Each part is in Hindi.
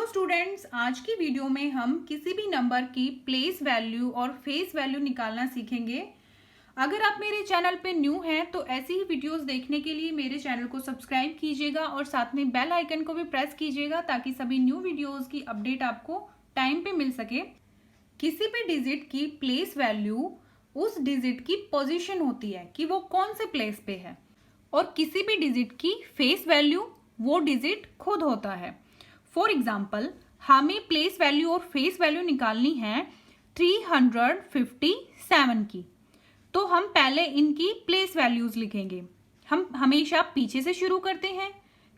हेलो स्टूडेंट्स, आज की वीडियो में हम किसी भी नंबर की प्लेस वैल्यू और फेस वैल्यू निकालना सीखेंगे। अगर आप मेरे चैनल पे न्यू हैं तो ऐसी ही वीडियोस देखने के लिए मेरे चैनल को सब्सक्राइब कीजिएगा और साथ में बेल आइकन को भी प्रेस कीजिएगा ताकि सभी न्यू वीडियोस की अपडेट आपको टाइम पे मिल सके। किसी भी डिजिट की प्लेस वैल्यू उस डिजिट की पोजिशन होती है कि वो कौन से प्लेस पे है, और किसी भी डिजिट की फेस वैल्यू वो डिजिट खुद होता है। फॉर एग्जाम्पल, हमें प्लेस वैल्यू और फेस वैल्यू निकालनी है 357 की, तो हम पहले इनकी प्लेस वैल्यूज लिखेंगे। हम हमेशा पीछे से शुरू करते हैं,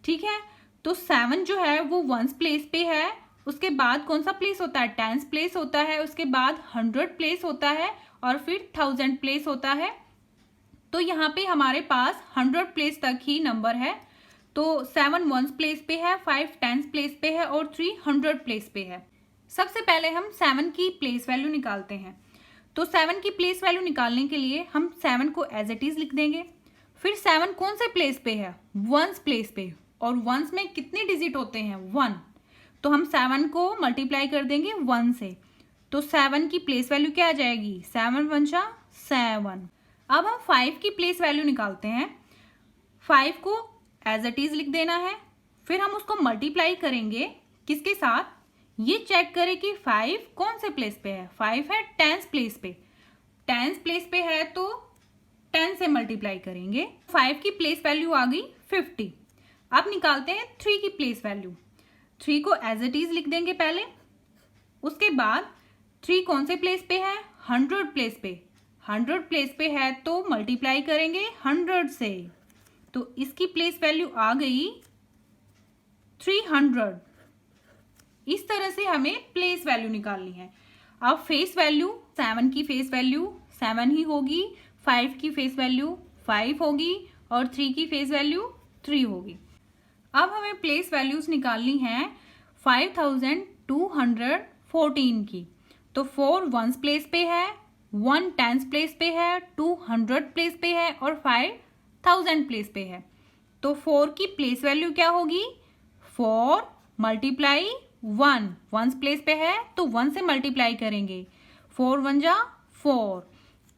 ठीक है। तो 7 जो है वो वंस प्लेस पे है, उसके बाद कौन सा प्लेस होता है, टेंस प्लेस होता है, उसके बाद 100 प्लेस होता है और फिर 1000 प्लेस होता है। तो यहाँ पे हमारे पास 100 प्लेस तक ही नंबर है। तो 7 वंस प्लेस पे है, 5 टेंस प्लेस पे है और 3 100 प्लेस पे है। सबसे पहले हम 7 की प्लेस वैल्यू निकालते हैं। तो 7 की प्लेस वैल्यू निकालने के लिए हम 7 को एज इट इज लिख देंगे। फिर 7 कौन से प्लेस पे है, वंस प्लेस पे, और वंस में कितने डिजिट होते हैं, 1। तो हम 7 को मल्टीप्लाई कर देंगे 1 से। तो 7 की प्लेस वैल्यू क्या आ जाएगी, 7 1 जा 7। अब हम 5 की प्लेस वैल्यू निकालते हैं। 5 को एज इट इज लिख देना है। फिर हम उसको मल्टीप्लाई करेंगे किसके साथ, ये चेक करें कि 5 कौन से प्लेस पे है। 5 है टेंस प्लेस पे, टेंस प्लेस पे है तो 10 से मल्टीप्लाई करेंगे। 5 की प्लेस वैल्यू आ गई 50। अब निकालते हैं 3 की प्लेस वैल्यू। 3 को एज इट इज लिख देंगे पहले, उसके बाद 3 कौन से प्लेस पे है, 100 प्लेस पे। 100 प्लेस पे है तो मल्टीप्लाई करेंगे 100 से, तो इसकी प्लेस वैल्यू आ गई 300। इस तरह से हमें प्लेस वैल्यू निकालनी है। अब फेस वैल्यू, 7 की फेस वैल्यू 7 ही होगी, 5 की फेस वैल्यू 5 होगी और 3 की फेस वैल्यू 3 होगी। अब हमें प्लेस वैल्यूज निकालनी है 5214 की। तो 4 वंस प्लेस पे है, 1 टेंस प्लेस पे है, 2 100 प्लेस पे है और 5 1000 प्लेस पे है। तो 4 की प्लेस वैल्यू क्या होगी, 4 मल्टीप्लाई 1, वंस प्लेस पे है तो 1 से मल्टीप्लाई करेंगे, 4 1 जा 4।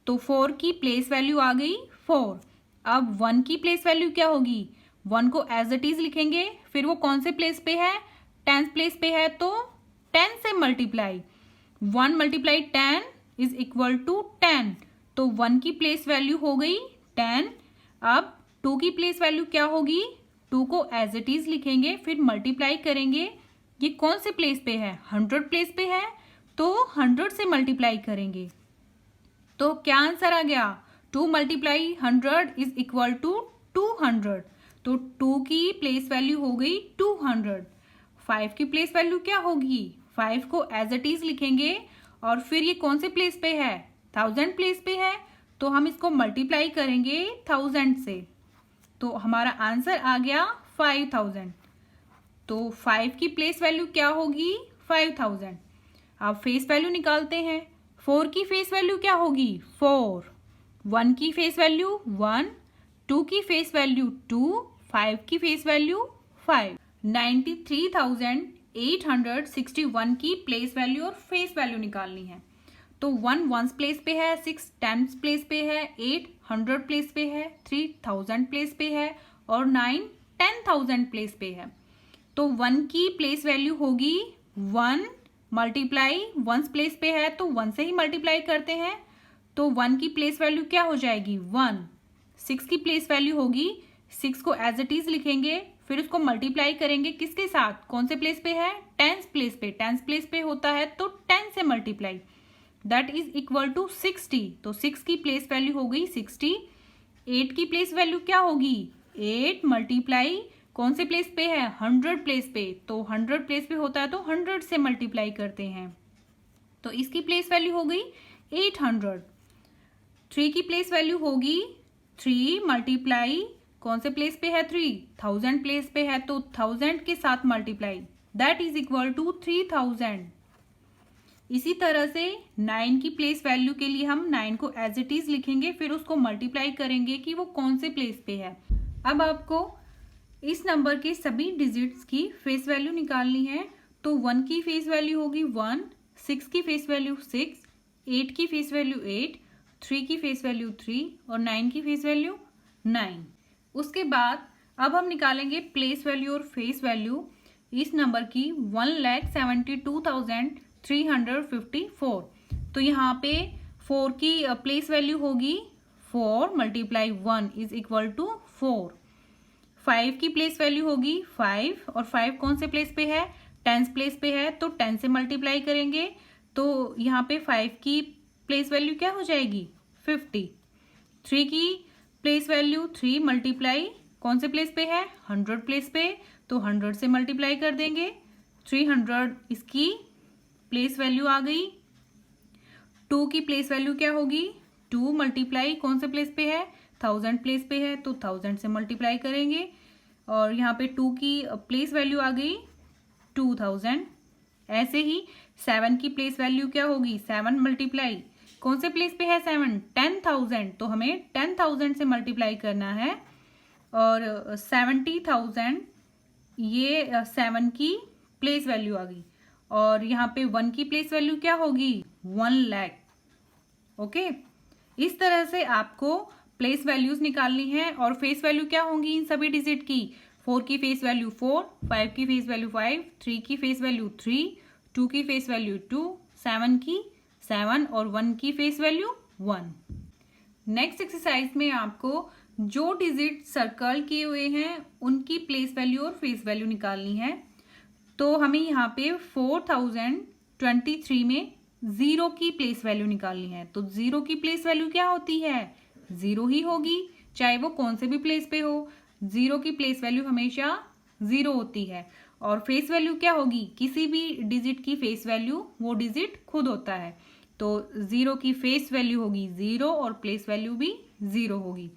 तो 4 की प्लेस वैल्यू आ गई 4। अब 1 की प्लेस वैल्यू क्या होगी, 1 को एज इट इज लिखेंगे। फिर वो कौन से प्लेस पे है, टेंस प्लेस पे है तो 10 से multiply, 1 multiply 10 is equal to 10। तो 1 की प्लेस वैल्यू हो गई 10। अब 2 की प्लेस वैल्यू क्या होगी, 2 को एज इट इज लिखेंगे, फिर मल्टीप्लाई करेंगे। ये कौन से प्लेस पे है, 100 प्लेस पे है तो 100 से मल्टीप्लाई करेंगे। तो क्या आंसर आ गया, 2 मल्टीप्लाई 100 इज इक्वल टू 200। तो 2 की प्लेस वैल्यू हो गई 200। 5 की प्लेस वैल्यू क्या होगी, 5 को एज इट इज लिखेंगे और फिर ये कौन से प्लेस पे है, 1000 प्लेस पे है तो हम इसको मल्टीप्लाई करेंगे 1000 से। तो हमारा आंसर आ गया 5000। तो 5 की प्लेस वैल्यू क्या होगी, 5000। अब फेस वैल्यू निकालते हैं। 4 की फेस वैल्यू क्या होगी, 4। 1 की फेस वैल्यू 1, 2 की फेस वैल्यू 2, 5 की फेस वैल्यू 5। 93,861 की प्लेस वैल्यू और फेस वैल्यू निकालनी है। तो 1 वंस प्लेस पे है, 6 टेंस प्लेस पे है, 8 100 प्लेस पे है, 3 1000 प्लेस पे है और 9 10,000 प्लेस पे है। तो 1 की प्लेस वैल्यू होगी 1 मल्टीप्लाई, वंस प्लेस पे है तो 1 से ही मल्टीप्लाई करते हैं। तो 1 की प्लेस वैल्यू क्या हो जाएगी, 1। 6 की प्लेस वैल्यू होगी, 6 को एज इट इज लिखेंगे, फिर उसको मल्टीप्लाई करेंगे किसके साथ, कौन से प्लेस पे है, टेंस प्लेस पे। टेंस प्लेस पे होता है तो 10 से multiply, that is equal to 60। तो 6 की प्लेस वैल्यू हो गई 60। 8 की प्लेस वैल्यू क्या होगी, 8 मल्टीप्लाई कौन से प्लेस पे है, 100 प्लेस पे। तो 100 प्लेस पे होता है तो 100 से मल्टीप्लाई करते हैं, तो इसकी प्लेस वैल्यू हो गई 800। 3 की प्लेस वैल्यू होगी 3 मल्टीप्लाई कौन से प्लेस पे है, 3 1000 प्लेस पे है तो 1000 के साथ multiply, that is equal to 3000। इसी तरह से 9 की प्लेस वैल्यू के लिए हम 9 को एज इट इज लिखेंगे, फिर उसको मल्टीप्लाई करेंगे कि वो कौन से प्लेस पे है। अब आपको इस नंबर के सभी डिजिट्स की फेस वैल्यू निकालनी है। तो 1 की फेस वैल्यू होगी 1, 6 की फेस वैल्यू 6, 8 की फेस वैल्यू 8, 3 की फेस वैल्यू 3 और 9 की फेस वैल्यू 9। उसके बाद अब हम निकालेंगे प्लेस वैल्यू और फेस वैल्यू इस नंबर की 1,72,354। तो यहाँ पे 4 की प्लेस वैल्यू होगी 4 मल्टीप्लाई 1 इज इक्वल टू 4। 5 की प्लेस वैल्यू होगी 5 और 5 कौन से प्लेस पे है, 10th प्लेस पे है, तो 10 से मल्टीप्लाई करेंगे तो यहाँ पे 5 की प्लेस वैल्यू क्या हो जाएगी 50। 3 की प्लेस वैल्यू 3 मल्टीप्लाई कौन से प्लेस पे है 100 प्लेस पे, तो 100 से मल्टीप्लाई कर देंगे 300 इसकी प्लेस वैल्यू आ गई। 2 की प्लेस वैल्यू क्या होगी 2 मल्टीप्लाई कौन से प्लेस पे है 1000 प्लेस पे है, तो 1000 से मल्टीप्लाई करेंगे और यहाँ पे 2 की प्लेस वैल्यू आ गई 2000। ऐसे ही 7 की प्लेस वैल्यू क्या होगी 7 मल्टीप्लाई कौन से प्लेस पे है 7 10,000, तो हमें 10,000 से मल्टीप्लाई करना है और 70,000 ये 7 की प्लेस वैल्यू आ गई और यहाँ पे 1 की प्लेस वैल्यू क्या होगी 1 लाख। ओके, इस तरह से आपको प्लेस वैल्यूज निकालनी है और फेस वैल्यू क्या होंगी इन सभी डिजिट की 4 की फेस वैल्यू 4, 5 की फेस वैल्यू 5, 3 की फेस वैल्यू 3, 2 की फेस वैल्यू 2, 7 की 7 और 1 की फेस वैल्यू 1। नेक्स्ट एक्सरसाइज में आपको जो डिजिट सर्कल किए हुए हैं उनकी प्लेस वैल्यू और फेस वैल्यू निकालनी है। तो हमें यहाँ पे 4023 में 0 की प्लेस वैल्यू निकालनी है। तो 0 की प्लेस वैल्यू क्या होती है 0 ही होगी, चाहे वो कौन से भी प्लेस पे हो। 0 की प्लेस वैल्यू हमेशा 0 होती है और फेस वैल्यू क्या होगी, किसी भी डिजिट की फेस वैल्यू वो डिजिट खुद होता है। तो 0 की फेस वैल्यू होगी 0 और प्लेस वैल्यू भी 0 होगी।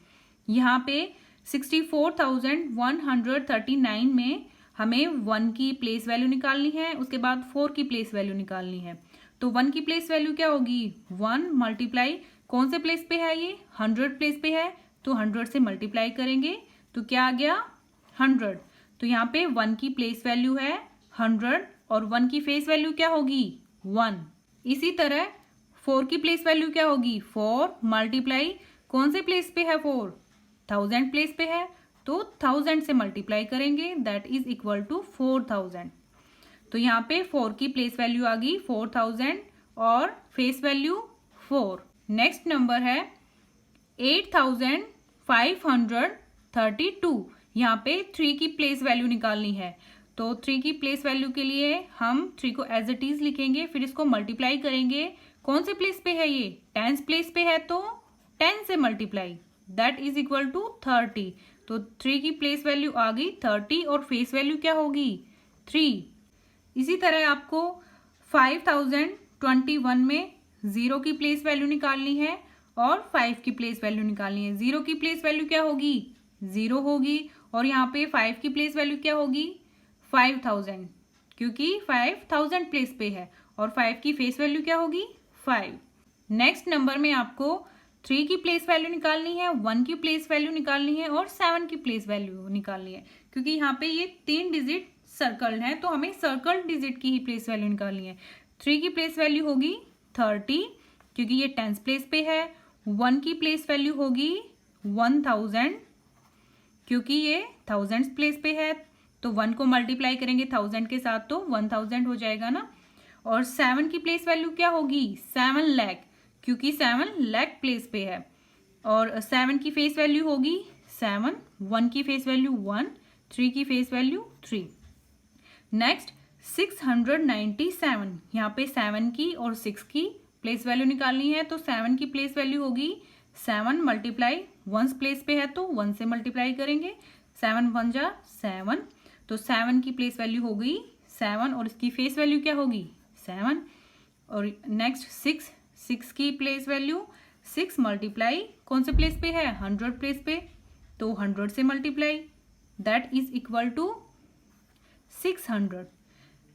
यहाँ पे 64,139 में हमें 1 की प्लेस वैल्यू निकालनी है, उसके बाद 4 की प्लेस वैल्यू निकालनी है। तो 1 की प्लेस वैल्यू क्या होगी 1 मल्टीप्लाई कौन से प्लेस पे है ये 100 प्लेस पे है, तो 100 से मल्टीप्लाई करेंगे तो क्या आ गया 100। तो यहाँ पे 1 की प्लेस वैल्यू है 100 और 1 की फेस वैल्यू क्या होगी 1। इसी तरह 4 की प्लेस वैल्यू क्या होगी 4 मल्टीप्लाई कौन से प्लेस पे है 4 1000 प्लेस पे है, तो 1000 से मल्टीप्लाई करेंगे दैट इज इक्वल टू 4000। तो यहाँ पे 4 की प्लेस वैल्यू आ गई 4000 और फेस वैल्यू 4। नेक्स्ट नंबर है 8532। यहाँ पे 3 की प्लेस वैल्यू निकालनी है। तो 3 की प्लेस वैल्यू के लिए हम 3 को एज इट इज लिखेंगे, फिर इसको मल्टीप्लाई करेंगे कौन से प्लेस पे है ये 10th प्लेस पे है, तो 10 से multiply that is equal to 30। तो 3 की प्लेस वैल्यू आ गई 30 और फेस वैल्यू क्या होगी 3। इसी तरह आपको 5021 में 0 की प्लेस वैल्यू निकालनी है और 5 की प्लेस वैल्यू निकालनी है। 0 की प्लेस वैल्यू क्या होगी 0 होगी और यहाँ पे 5 की प्लेस वैल्यू क्या होगी 5000 क्योंकि 5000 प्लेस पे है और 5 की फेस वैल्यू क्या होगी 5। नेक्स्ट नंबर में आपको 3 की प्लेस वैल्यू निकालनी है, 1 की प्लेस वैल्यू निकालनी है और 7 की प्लेस वैल्यू निकालनी है। क्योंकि यहाँ पे ये 3 डिजिट सर्कल है तो हमें सर्कल डिजिट की ही प्लेस वैल्यू निकालनी है। 3 की प्लेस वैल्यू होगी 30 क्योंकि ये 10th प्लेस पे है। 1 की प्लेस वैल्यू होगी 1000 क्योंकि ये 1000th प्लेस पे है, तो 1 को मल्टीप्लाई करेंगे 1000 के साथ तो 1000 हो जाएगा ना। और 7 की प्लेस वैल्यू क्या होगी 7 लाख क्योंकि 7 लाख प्लेस पे है और 7 की फेस वैल्यू होगी 7, 1 की फेस वैल्यू 1, 3 की फेस वैल्यू 3। नेक्स्ट 697, यहाँ पे 7 की और 6 की प्लेस वैल्यू निकालनी है। तो 7 की प्लेस वैल्यू होगी 7 मल्टीप्लाई 1 प्लेस पे है तो 1 से मल्टीप्लाई करेंगे 7 1 जा 7, तो 7 की प्लेस वैल्यू हो गई 7 और इसकी फेस वैल्यू क्या होगी 7। और नेक्स्ट 6 की प्लेस वैल्यू 6 मल्टीप्लाई कौन से प्लेस पे है 100 प्लेस पे, तो 100 से multiply that is equal to 600।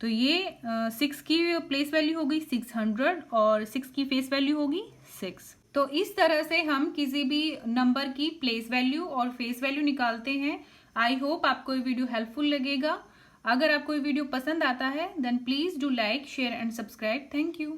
तो ये 6 की प्लेस वैल्यू हो गई 600 और 6 की फेस वैल्यू होगी 6। तो इस तरह से हम किसी भी नंबर की प्लेस वैल्यू और फेस वैल्यू निकालते हैं। आई होप आपको ये वीडियो हेल्पफुल लगेगा। अगर आपको ये वीडियो पसंद आता है then please do like share and subscribe. Thank you.